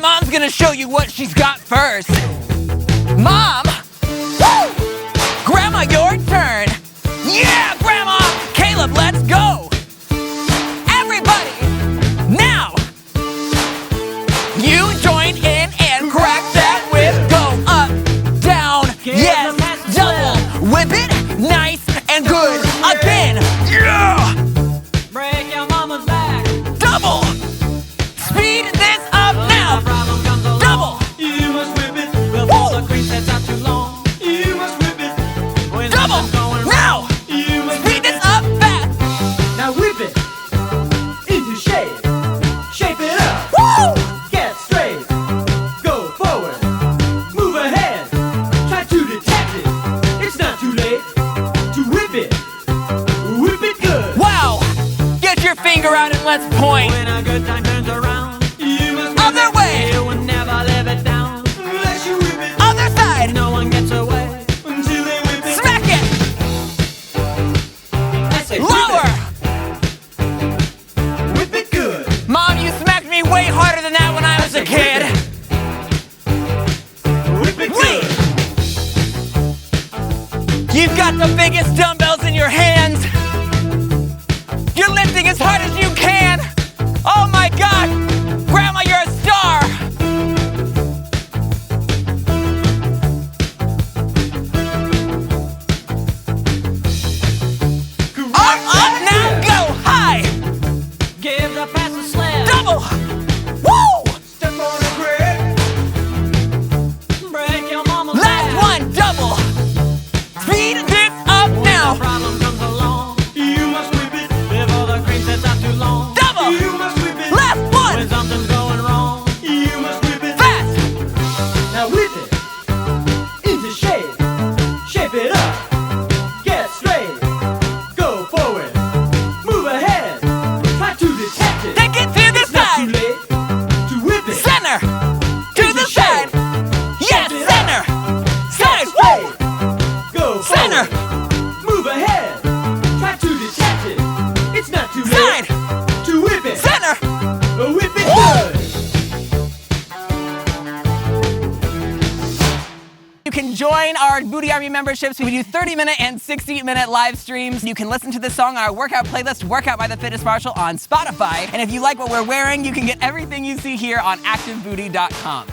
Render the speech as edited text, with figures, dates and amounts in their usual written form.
mom's gonna show you what she's got first. Mom! Woo! Grandma, your turn. Yeah, Grandma! Caleb, let's go! Everybody, now! You join in and crack that whip. Go up, down, yes, double. Whip it, nice and good. Again, yeah! Break your mama's back. Double! Speed this up now! Double! You must whip it before the cream sets out too long. You must whip it when Double! something's going Now! wrong. You must Speed whip this it. up fast! Now whip it into shape. Shape it up. Woo! Get straight. Go forward. Move ahead. Try to detect it. It's not too late to whip it. Whip it good. Wow! Get your finger out and let's point. When a good time turns around, you must whip Other it. way. You will never live it down unless you whip it. Other side! No one gets away until they whip it. Smack it! I say whip Lower! it. Whip it good. Mom, you smacked me way harder than that when I was a kid. Whip it Wait! good. You've got the biggest dumbbells in your hands. You're lifting as hard as you can. Oh my God! Grandma, you're a star! Up, now, go! High! Give the pass a slap. Double! Woo! Step on the grip. Break your mama's Last back. one, double! Speed this up When a now! problem comes along, you must whip it before the cream sets out too long. Double! You must whip it. Last When one! something's going wrong, you must whip it. Fast! Now whip it into shape. Shape it up. Get straight. Go forward. Move ahead. Try to detect it. Take it to the It's not too side! late to whip it. Center! To the shape. side! Yes, Shape it center! Side! Straight. Woo! Go Center! forward. Move ahead. Try to detect it. It's not too late Side! to whip it. Center! Whip it Woo! good. You can join our Moody Army memberships. We do 30-minute and 60-minute live streams. You can listen to this song on our workout playlist, Workout by the Fitness Marshall, on Spotify. And if you like what we're wearing, you can get everything you see here on activebooty.com.